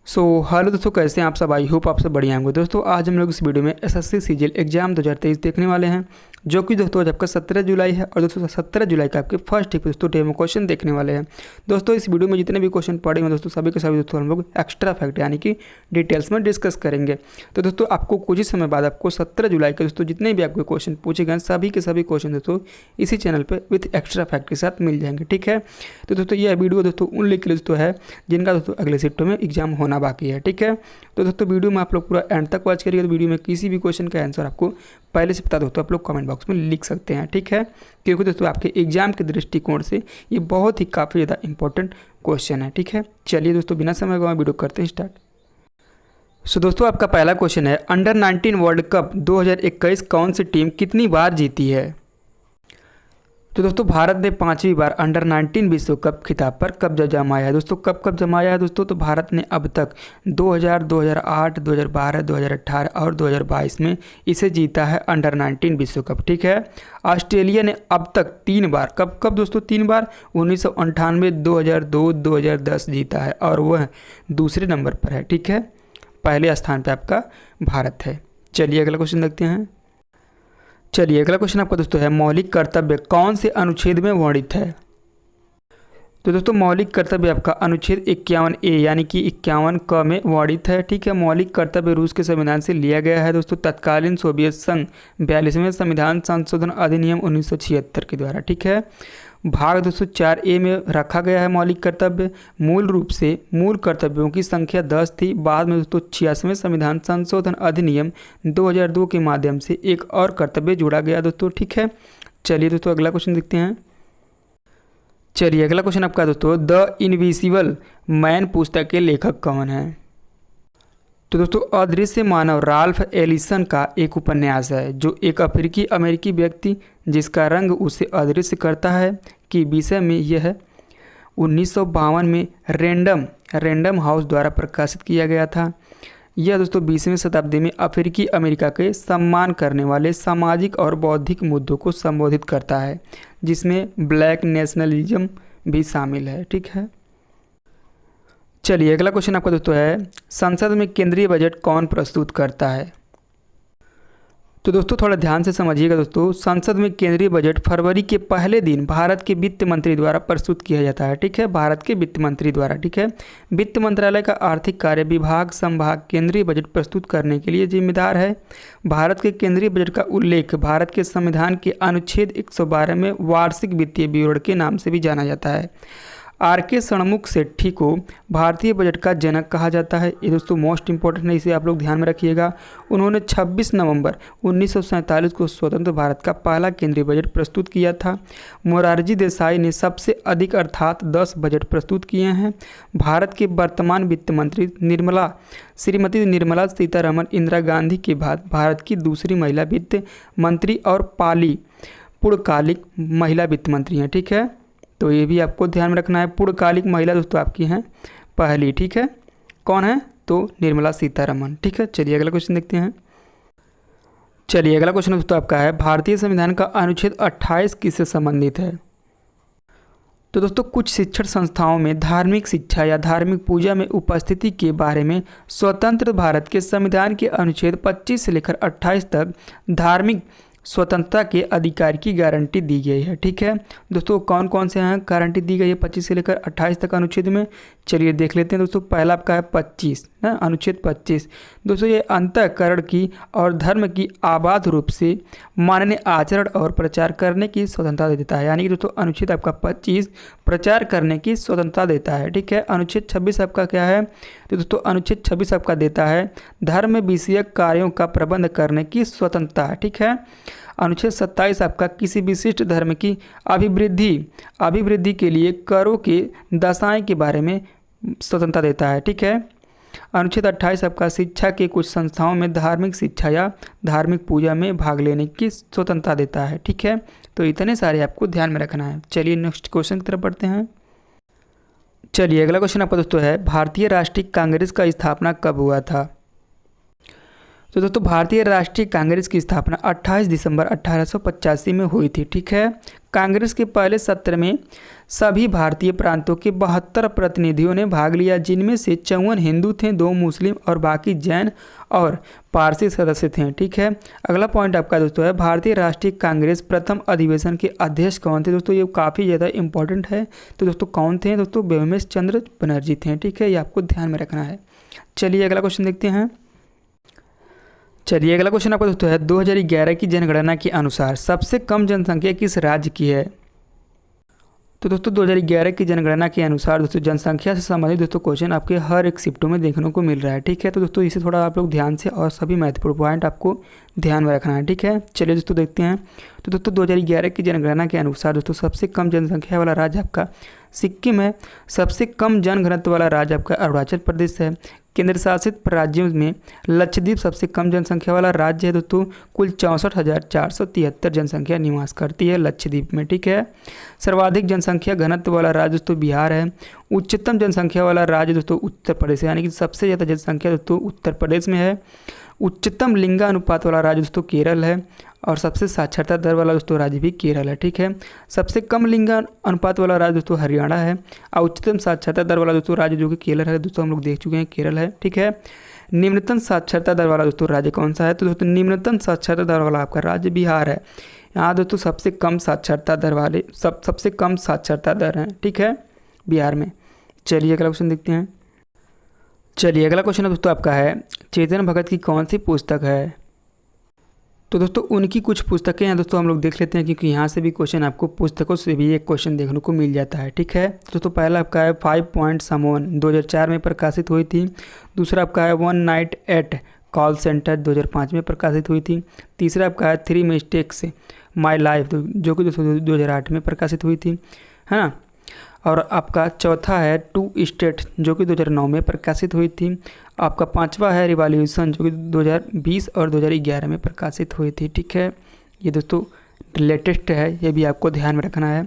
Hello दोस्तों, कैसे हैं आप सब। आई होप आप सब बढ़िया होंगे। दोस्तों आज हम लोग इस वीडियो में एसएससी सीजीएल एग्जाम 2023 देखने वाले हैं, जो कि दोस्तों आज आपका 17 जुलाई है। और दोस्तों 17 जुलाई का आपके फर्स्ट दोस्तों डेमो क्वेश्चन देखने वाले हैं। दोस्तों इस वीडियो में जितने भी क्वेश्चन पढ़ेंगे दोस्तों सभी के सभी दोस्तों हम लोग एक्स्ट्रा फैक्ट यानी कि डिटेल्स में डिस्कस करेंगे। तो दोस्तों आपको कुछ ही समय बाद आपको 17 जुलाई के दोस्तों जितने भी आपको क्वेश्चन पूछे गए सभी के सभी क्वेश्चन दोस्तों इसी चैनल पर विथ एक्स्ट्रा फैक्ट के साथ मिल जाएंगे। ठीक है, तो दोस्तों यह वीडियो दोस्तों उन लोग के लिए दोस्तों है जिनका दोस्तों अगले शिफ्टों में एग्जाम होना बाकी है। ठीक है, तो दोस्तों वीडियो में आप लोग पूरा एंड तक वॉच करिएगा। तो वीडियो में किसी भी क्वेश्चन का आंसर आपको पहले से पता दोस्तों आप लोग कमेंट बॉक्स में लिख सकते हैं। ठीक है, क्योंकि दोस्तों आपके एग्जाम के दृष्टिकोण से ये बहुत ही काफ़ी ज़्यादा इंपॉर्टेंट क्वेश्चन है। ठीक है, चलिए दोस्तों बिना समय गवाए वीडियो करते हैं स्टार्ट। दोस्तों आपका पहला क्वेश्चन है, अंडर 19 वर्ल्ड कप 2021 कौन सी टीम कितनी बार जीती है। तो दोस्तों भारत ने 5वीं बार अंडर 19 विश्व कप खिताब पर कब्जा जमाया है। दोस्तों कब जमाया है दोस्तों, तो भारत ने अब तक 2000, 2008, 2012, 2018 और 2022 में इसे जीता है अंडर 19 विश्व कप। ठीक है, ऑस्ट्रेलिया ने अब तक 3 बार कब दोस्तों 3 बार 1998, 2002, 2010 जीता है और वह दूसरे नंबर पर है। ठीक है, पहले स्थान पर आपका भारत है। चलिए अगला क्वेश्चन देखते हैं। चलिए अगला क्वेश्चन आपका दोस्तों है, मौलिक कर्तव्य कौन से अनुच्छेद में वर्णित है। तो दोस्तों मौलिक कर्तव्य आपका अनुच्छेद 51A यानी कि 51 क में वर्णित है। ठीक है, मौलिक कर्तव्य रूस के संविधान से लिया गया है दोस्तों तत्कालीन सोवियत संघ 42वें संविधान संशोधन अधिनियम 1976 के द्वारा। ठीक है, भाग 204A में रखा गया है मौलिक कर्तव्य। मूल रूप से मूल कर्तव्यों की संख्या 10 थी। बाद में दोस्तों 86वें संविधान संशोधन अधिनियम 2002 के माध्यम से एक और कर्तव्य जोड़ा गया दोस्तों। ठीक है, चलिए दोस्तों अगला क्वेश्चन देखते हैं। चलिए अगला क्वेश्चन आपका दोस्तों, द इनविजिबल मैन पुस्तक के लेखक कौन है। तो दोस्तों अदृश्य मानव राल्फ एलिसन का एक उपन्यास है, जो एक अफ्रीकी अमेरिकी व्यक्ति जिसका रंग उसे अदृश्य करता है कि विषय में यह 1952 में रैंडम हाउस द्वारा प्रकाशित किया गया था। यह दोस्तों 20वीं शताब्दी में अफ्रीकी अमेरिका के सम्मान करने वाले सामाजिक और बौद्धिक मुद्दों को संबोधित करता है, जिसमें ब्लैक नेशनलिज्म भी शामिल है। ठीक है, चलिए अगला क्वेश्चन आपका दोस्तों है, संसद में केंद्रीय बजट कौन प्रस्तुत करता है। तो दोस्तों थोड़ा ध्यान से समझिएगा दोस्तों, संसद में केंद्रीय बजट फरवरी के पहले दिन भारत के वित्त मंत्री द्वारा प्रस्तुत किया जाता है। ठीक है, भारत के वित्त मंत्री द्वारा। ठीक है, वित्त मंत्रालय का आर्थिक कार्य विभाग संभाग केंद्रीय बजट प्रस्तुत करने के लिए जिम्मेदार है। भारत के केंद्रीय बजट का उल्लेख भारत के संविधान के अनुच्छेद 112 में वार्षिक वित्तीय विवरण के नाम से भी जाना जाता है। आर.के. षणमुख सेठी को भारतीय बजट का जनक कहा जाता है। ये दोस्तों मोस्ट इंपॉर्टेंट है, इसे आप लोग ध्यान में रखिएगा। उन्होंने 26 नवंबर 1947 को स्वतंत्र भारत का पहला केंद्रीय बजट प्रस्तुत किया था। मोरारजी देसाई ने सबसे अधिक अर्थात 10 बजट प्रस्तुत किए हैं। भारत के वर्तमान वित्त मंत्री श्रीमती निर्मला सीतारमण इंदिरा गांधी के बाद भारत की दूसरी महिला वित्त मंत्री और पूर्णकालिक महिला वित्त मंत्री हैं। ठीक है, तो ये भी आपको ध्यान में रखना है। पूर्णकालिक महिला दोस्तों आपकी हैं पहली। ठीक है, कौन है तो निर्मला सीतारमण। ठीक है, चलिए अगला क्वेश्चन देखते हैं। चलिए अगला क्वेश्चन दोस्तों आपका है, भारतीय संविधान का अनुच्छेद 28 किससे संबंधित है। तो दोस्तों कुछ शिक्षण संस्थाओं में धार्मिक शिक्षा या धार्मिक पूजा में उपस्थिति के बारे में स्वतंत्र भारत के संविधान के अनुच्छेद 25 से लेकर 28 तक धार्मिक स्वतंत्रता के अधिकार की गारंटी दी गई है। ठीक है दोस्तों, कौन कौन से हैं गारंटी दी गई है 25 से लेकर 28 तक अनुच्छेद में। चलिए देख लेते हैं दोस्तों। पहला आपका है 25 ना, अनुच्छेद 25 दोस्तों, ये अंतःकरण की और धर्म की आबाद रूप से माननीय आचरण और प्रचार करने की स्वतंत्रता देता है। यानी कि दोस्तों अनुच्छेद आपका 25 प्रचार करने की स्वतंत्रता देता है। ठीक है, अनुच्छेद 26 आपका क्या है, तो दोस्तों अनुच्छेद 26 आपका देता है धर्म विषयक कार्यों का प्रबंध करने की स्वतंत्रता। ठीक है, अनुच्छेद 27 आपका किसी विशिष्ट धर्म की अभिवृद्धि के लिए करों के दशाएं के बारे में स्वतंत्रता देता है। ठीक है, अनुच्छेद 28 आपका शिक्षा के कुछ संस्थाओं में धार्मिक शिक्षा या धार्मिक पूजा में भाग लेने की स्वतंत्रता देता है। ठीक है, तो इतने सारे आपको ध्यान में रखना है। चलिए नेक्स्ट क्वेश्चन की तरफ बढ़ते हैं। चलिए अगला क्वेश्चन आपका दोस्तों है, भारतीय राष्ट्रीय कांग्रेस का स्थापना कब हुआ था। तो दोस्तों भारतीय राष्ट्रीय कांग्रेस की स्थापना 28 दिसंबर 1885 में हुई थी। ठीक है, कांग्रेस के पहले सत्र में सभी भारतीय प्रांतों के 72 प्रतिनिधियों ने भाग लिया, जिनमें से 54 हिंदू थे, 2 मुस्लिम और बाकी जैन और पारसी सदस्य थे। ठीक है, अगला पॉइंट आपका दोस्तों है भारतीय राष्ट्रीय कांग्रेस प्रथम अधिवेशन के अध्यक्ष कौन थे। दोस्तों ये काफ़ी ज़्यादा इंपॉर्टेंट है। तो दोस्तों कौन थे दोस्तों, व्योमेश चंद्र बनर्जी थे। ठीक है, ये आपको ध्यान में रखना है। चलिए अगला क्वेश्चन देखते हैं। चलिए अगला क्वेश्चन आपका दोस्तों है 2011 की जनगणना के अनुसार सबसे कम जनसंख्या किस राज्य की है। तो दोस्तों 2011 की जनगणना के अनुसार दोस्तों जनसंख्या से संबंधित दोस्तों क्वेश्चन आपके हर एक शिफ्टों में देखने को मिल रहा है। ठीक है, तो दोस्तों इसे थोड़ा आप लोग ध्यान से और सभी महत्वपूर्ण पॉइंट आपको ध्यान में रखना है। ठीक है, चलिए दोस्तों देखते हैं। तो दोस्तों 2011 की जनगणना के अनुसार दोस्तों सबसे कम जनसंख्या वाला राज्य आपका सिक्किम है। सबसे कम जनघनत्व वाला राज्य आपका अरुणाचल प्रदेश है। केंद्र शासित राज्यों में लक्षद्वीप सबसे कम जनसंख्या वाला राज्य है दोस्तों, कुल 64,473 जनसंख्या निवास करती है लक्षद्वीप में। ठीक है, सर्वाधिक जनसंख्या घनत्व वाला राज्य दोस्तों बिहार है। उच्चतम जनसंख्या वाला राज्य दोस्तों उत्तर प्रदेश है, यानी कि सबसे ज़्यादा जनसंख्या दोस्तों उत्तर प्रदेश में है। उच्चतम लिंगानुपात वाला राज्य दोस्तों केरल है और सबसे साक्षरता दर वाला दोस्तों राज्य भी केरल है। ठीक है, सबसे कम लिंगानुपात वाला राज्य दोस्तों हरियाणा है और उच्चतम साक्षरता दर वाला दोस्तों राज्य जो कि केरल है दोस्तों, हम लोग देख चुके हैं केरल है। ठीक है, निम्नतम साक्षरता दर वाला दोस्तों राज्य कौन सा है। तो दोस्तों निम्नतम साक्षरता दर वाला आपका राज्य बिहार है। यहाँ दोस्तों सबसे कम साक्षरता दर वाले सबसे कम साक्षरता दर है। ठीक है, बिहार में। चलिए अगला क्वेश्चन देखते हैं। चलिए अगला क्वेश्चन दोस्तों आपका है चेतन भगत की कौन सी पुस्तक है। तो दोस्तों उनकी कुछ पुस्तकें हैं दोस्तों, हम लोग देख लेते हैं, क्योंकि यहाँ से भी क्वेश्चन आपको पुस्तकों से भी एक क्वेश्चन देखने को मिल जाता है। ठीक है, दोस्तों पहला आपका है 5 पॉइंट समवन 2004 में प्रकाशित हुई थी। दूसरा आपका है 1 नाइट एट कॉल सेंटर 2005 में प्रकाशित हुई थी। तीसरा आपका है 3 मिस्टेक्स माई लाइफ जो कि दोस्तों 2008 में प्रकाशित हुई थी, है ना। और आपका चौथा है 2 स्टेट जो कि 2009 में प्रकाशित हुई थी। आपका पांचवा है रिवॉल्यूशन जो कि 2020 और 2011 में प्रकाशित हुई थी। ठीक है, ये दोस्तों लेटेस्ट है, ये भी आपको ध्यान में रखना है।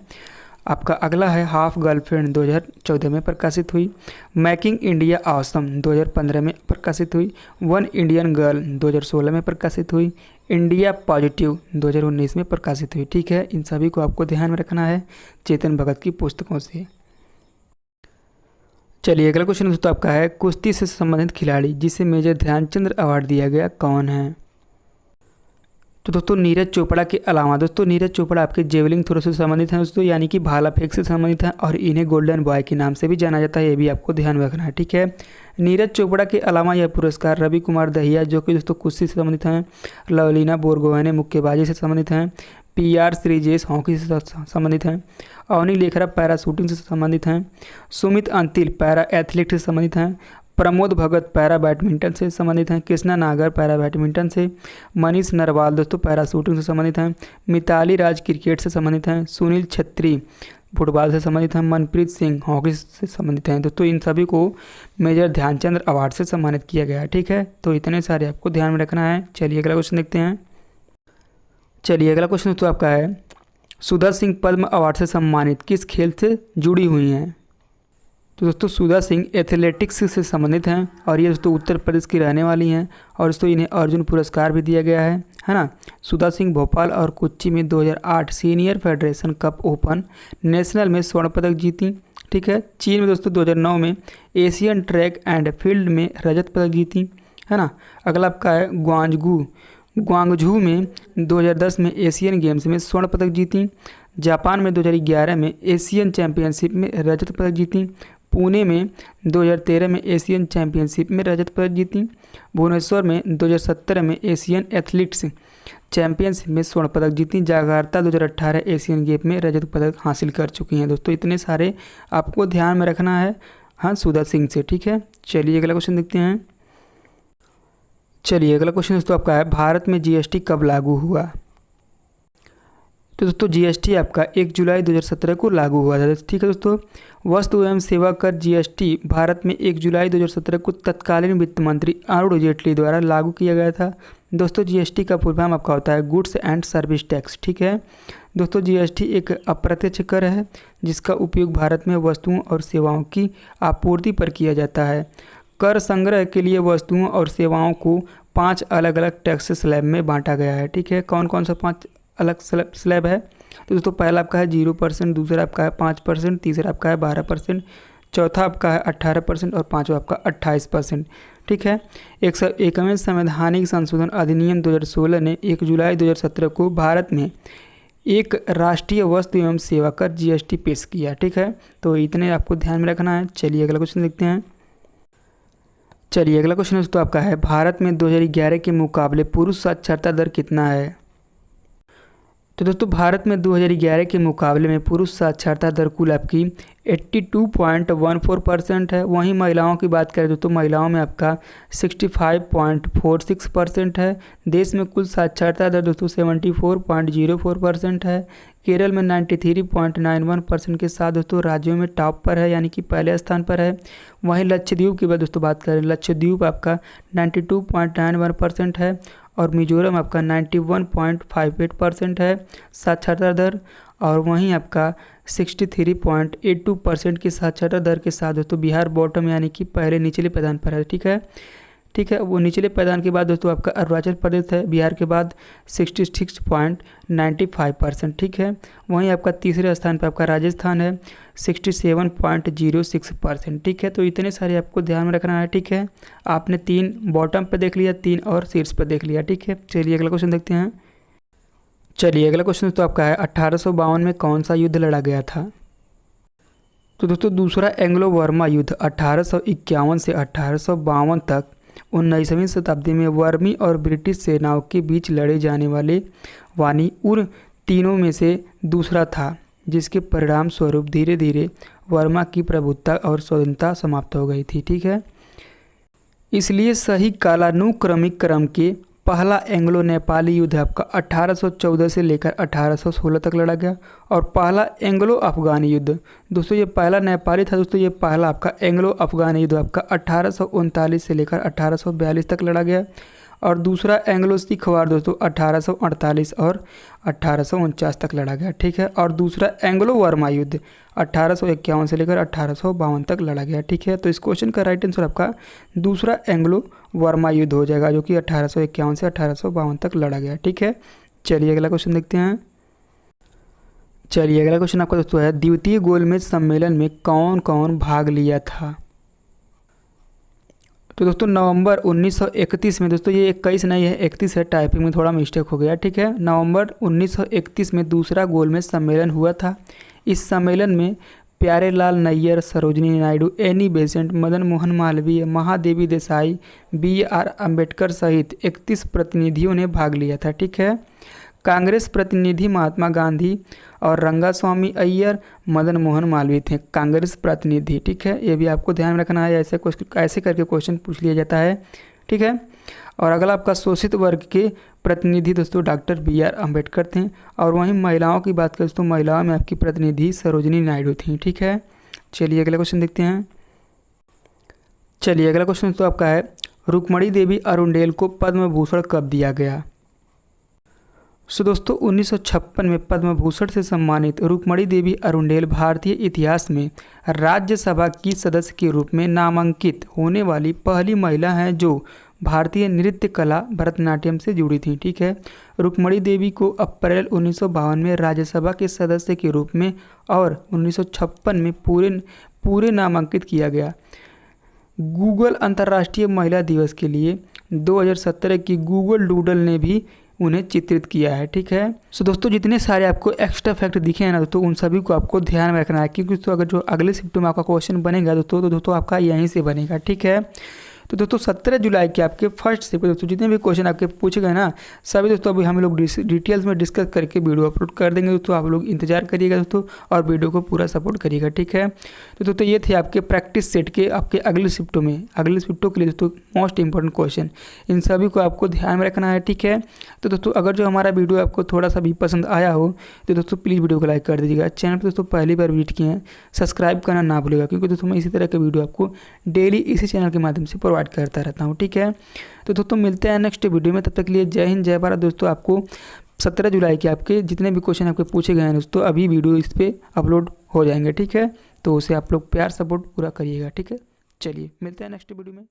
आपका अगला है हाफ गर्लफ्रेंड 2014 में प्रकाशित हुई। मेकिंग इंडिया ऑसम 2015 में प्रकाशित हुई। 1 इंडियन गर्ल 2016 में प्रकाशित हुई। इंडिया पॉजिटिव 2019 में प्रकाशित हुई। ठीक है, इन सभी को आपको ध्यान में रखना है चेतन भगत की पुस्तकों से। चलिए अगला क्वेश्चन दोस्तों आपका है कुश्ती से संबंधित खिलाड़ी जिसे मेजर ध्यानचंद अवार्ड दिया गया कौन है। तो दोस्तों नीरज चोपड़ा के अलावा दोस्तों नीरज चोपड़ा आपके जेवलिंग थ्रो से संबंधित हैं दोस्तों, यानी कि भाला फेंक से संबंधित हैं और इन्हें गोल्डन बॉय के नाम से भी जाना जाता है, ये भी आपको ध्यान में रखना है। ठीक है, नीरज चोपड़ा के अलावा यह पुरस्कार रवि कुमार दहिया जो कि दोस्तों कुश्ती से संबंधित हैं, लवलीना बोरगोहेन मुक्केबाजी से संबंधित हैं, PR श्रीजेश हॉकी से संबंधित हैं, अवनी लेखरा पैरा शूटिंग से संबंधित हैं, सुमित अंतिल पैरा एथलीट से संबंधित हैं, प्रमोद भगत पैरा बैडमिंटन से संबंधित हैं, कृष्णा नागर पैरा बैडमिंटन से, मनीष नरवाल दोस्तों पैरा शूटिंग से संबंधित हैं, मिताली राज क्रिकेट से संबंधित हैं, सुनील छत्री फुटबॉल से संबंधित हैं, मनप्रीत सिंह हॉकी से संबंधित हैं। दोस्तों इन सभी को मेजर ध्यानचंद अवार्ड से सम्मानित किया गया है। ठीक है, तो इतने सारे आपको ध्यान में रखना है। चलिए अगला क्वेश्चन देखते हैं। चलिए अगला क्वेश्चन दोस्तों आपका है सुधा सिंह पद्म अवार्ड से सम्मानित किस खेल से जुड़ी हुई हैं। तो दोस्तों सुधा सिंह एथलेटिक्स से संबंधित हैं और ये दोस्तों उत्तर प्रदेश की रहने वाली हैं और दोस्तों इन्हें अर्जुन पुरस्कार भी दिया गया है ना। सुधा सिंह भोपाल और कोच्चि में 2008 senior federation cup open national में स्वर्ण पदक जीती। ठीक है, चीन में दोस्तों 2009 में एशियन ट्रैक एंड फील्ड में रजत पदक जीती, है ना। अगला आपका है ग्वांगझू में 2010 में एशियन गेम्स में स्वर्ण पदक जीती। जापान में 2011 में एशियन चैंपियनशिप में रजत पदक जीती। पुणे में 2013 में एशियन चैंपियनशिप में रजत पदक जीती। भुवनेश्वर में 2017 में एशियन एथलीट्स चैंपियनशिप में स्वर्ण पदक जीती। जकार्ता 2018 एशियन गेम में रजत पदक हासिल कर चुकी हैं। दोस्तों इतने सारे आपको ध्यान में रखना है हाँ सुधा सिंह से। ठीक है, चलिए अगला क्वेश्चन देखते हैं। चलिए अगला क्वेश्चन दोस्तों आपका है भारत में GST कब लागू हुआ। तो दोस्तों GST आपका 1 जुलाई 2017 को लागू हुआ था। ठीक है दोस्तों, वस्तु एवं सेवा कर GST भारत में 1 जुलाई 2017 को तत्कालीन वित्त मंत्री अरुण जेटली द्वारा लागू किया गया था। दोस्तों GST का फुल फॉर्म आपका होता है गुड्स एंड सर्विस टैक्स। ठीक है दोस्तों, GST एक अप्रत्यक्ष कर है जिसका उपयोग भारत में वस्तुओं और सेवाओं की आपूर्ति पर किया जाता है। कर संग्रह के लिए वस्तुओं और सेवाओं को 5 अलग अलग टैक्स स्लैब में बांटा गया है। ठीक है, कौन कौन सा 5 अलग स्लैब है। तो दोस्तों पहला आपका है 0%, दूसरा आपका है 5%, तीसरा आपका है 12%, चौथा आपका है 18% और पाँचवा आपका 28%। ठीक है। 101वें संवैधानिक संशोधन अधिनियम 2016 ने 1 जुलाई 2017 को भारत में एक राष्ट्रीय वस्तु एवं सेवा कर GST पेश किया। ठीक है, तो इतने आपको ध्यान में रखना है। चलिए अगला क्वेश्चन देखते हैं। चलिए अगला क्वेश्चन दोस्तों आपका है, भारत में 2011 के मुकाबले पुरुष साक्षरता दर कितना है? तो दोस्तों भारत में 2011 के मुकाबले में पुरुष साक्षरता दर कुल आपकी 82.14% है। वहीं महिलाओं की बात करें तो महिलाओं में आपका 65.46% है। देश में कुल साक्षरता दर दोस्तों 74.04% है। केरल में 93.91% के साथ दोस्तों राज्यों में टॉप पर है, यानी कि पहले स्थान पर है। वहीं लक्षद्वीप की दोस्तों बात करें, लक्षद्वीप आपका 92.91% है और मिजोरम आपका 91.58% है साक्षरता दर। और वहीं आपका 63.82% की साक्षरता दर के साथ दोस्तों बिहार बॉटम यानी कि पहले निचले पायदान पर है। ठीक है, वो निचले पायदान के बाद दोस्तों आपका अरुणाचल प्रदेश है बिहार के बाद 66.95%। ठीक है, वहीं आपका तीसरे स्थान पर आपका राजस्थान है 67.06%। ठीक है, तो इतने सारे आपको ध्यान में रखना है। ठीक है, आपने 3 बॉटम पे देख लिया, 3 और शीर्ष पर देख लिया। ठीक है, चलिए अगला क्वेश्चन देखते हैं। चलिए अगला क्वेश्चन तो आपका है, 1852 में कौन सा युद्ध लड़ा गया था? तो दोस्तों दूसरा एंग्लो बर्मा युद्ध 1851 से 1852 तक 19वीं शताब्दी में वर्मी और ब्रिटिश सेनाओं के बीच लड़े जाने वाले उन तीनों में से दूसरा था, जिसके परिणाम स्वरूप धीरे धीरे वर्मा की प्रभुत्ता और स्वतंत्रता समाप्त हो गई थी। ठीक है, इसलिए सही कालानुक्रमिक क्रम के पहला एंग्लो नेपाली युद्ध आपका 1814 से लेकर 1816 तक लड़ा गया। और पहला एंग्लो अफगानी युद्ध दोस्तों, ये पहला नेपाली था दोस्तों, ये पहला आपका एंग्लो अफगानी युद्ध आपका 1839 से लेकर 1842 तक लड़ा गया। और दूसरा एंग्लो सिख वार दोस्तों 1848 और 1849 तक लड़ा गया। ठीक है, और दूसरा एंग्लो वर्मा युद्ध 1851 से लेकर 1852 तक लड़ा गया। ठीक है, तो इस क्वेश्चन का राइट आंसर आपका दूसरा एंग्लो वर्मा युद्ध हो जाएगा, जो कि 1851 से 1852 तक लड़ा गया। ठीक है, चलिए अगला क्वेश्चन देखते हैं। चलिए अगला क्वेश्चन आपका दोस्तों है, द्वितीय गोलमेज सम्मेलन में कौन कौन भाग लिया था? तो दोस्तों नवंबर 1931 में दोस्तों, ये 21 नहीं है 31 है, टाइपिंग में थोड़ा मिस्टेक हो गया। ठीक है, नवंबर 1931 में दूसरा गोलमेज सम्मेलन हुआ था। इस सम्मेलन में Pyarelal Nayyar, Sarojini Naidu, Annie Besant, Madan Mohan Malaviya, Mahadevi Desai, BR Ambedkar सहित 31 प्रतिनिधियों ने भाग लिया था। ठीक है, कांग्रेस प्रतिनिधि महात्मा गांधी और रंगास्वामी अय्यर, मदन मोहन मालवीय थे कांग्रेस प्रतिनिधि। ठीक है, ये भी आपको ध्यान रखना है, ऐसे करके क्वेश्चन पूछ लिया जाता है। ठीक है, और अगला आपका शोषित वर्ग के प्रतिनिधि दोस्तों डॉक्टर BR अम्बेडकर थे। और वहीं महिलाओं की बात करें तो महिलाओं में आपकी प्रतिनिधि सरोजिनी नायडू थी। ठीक है, चलिए अगला क्वेश्चन देखते हैं। चलिए अगला क्वेश्चन तो आपका है, रुक्मणी देवी अरुंडेल को पद्म भूषण कब दिया गया? सो दोस्तों 1956 में पद्म भूषण से सम्मानित रुक्मणी देवी अरुंडेल भारतीय इतिहास में राज्यसभा की सदस्य के रूप में नामांकित होने वाली पहली महिला हैं जो भारतीय नृत्य कला भरतनाट्यम से जुड़ी थी। ठीक है, रुक्मणी देवी को अप्रैल 1952 में राज्यसभा के सदस्य के रूप में और 1956 में पूरे नामांकित किया गया। गूगल अंतर्राष्ट्रीय महिला दिवस के लिए 2017 की गूगल डूडल ने भी उन्हें चित्रित किया है। ठीक है, सो दोस्तों जितने सारे आपको एक्स्ट्रा फैक्ट दिखे हैं ना दोस्तों, उन सभी को आपको ध्यान में रखना है, क्योंकि दोस्तों अगर जो अगले शिफ्ट में आपका क्वेश्चन बनेगा दोस्तों, तो दोस्तों आपका यहीं से बनेगा। ठीक है, तो दोस्तों 17 जुलाई के आपके फर्स्ट शिफ्ट दोस्तों जितने भी क्वेश्चन आपके पूछे गए ना, सभी दोस्तों अभी हम लोग डिटेल्स में डिस्कस करके वीडियो अपलोड कर देंगे दोस्तों। आप लोग इंतजार करिएगा दोस्तों और वीडियो को पूरा सपोर्ट करिएगा। ठीक है, तो दोस्तों ये थे आपके प्रैक्टिस सेट के आपके अगले शिफ्टों के लिए दोस्तों मोस्ट इंपॉर्टेंट क्वेश्चन, इन सभी को आपको ध्यान में रखना है। ठीक है, तो दोस्तों अगर जो हमारा वीडियो आपको थोड़ा सा भी पसंद आया हो तो दोस्तों प्लीज़ वीडियो को लाइक कर दीजिएगा। चैनल पर दोस्तों पहली बार विजिट किए हैं, सब्सक्राइब करना ना भूलिएगा, क्योंकि दोस्तों मैं इसी तरह के वीडियो आपको डेली इसी चैनल के माध्यम से प्रोवाइड करता रहता हूँ। ठीक है, तो दोस्तों मिलते हैं नेक्स्ट वीडियो में, तब तक के लिए जय हिंद जय भारत। दोस्तों आपको 17 जुलाई के आपके जितने भी क्वेश्चन आपके पूछे गए हैं दोस्तों, अभी वीडियो इस पर अपलोड हो जाएंगे। ठीक है, तो उसे आप लोग प्यार सपोर्ट पूरा करिएगा। ठीक है, चलिए मिलते हैं नेक्स्ट वीडियो में।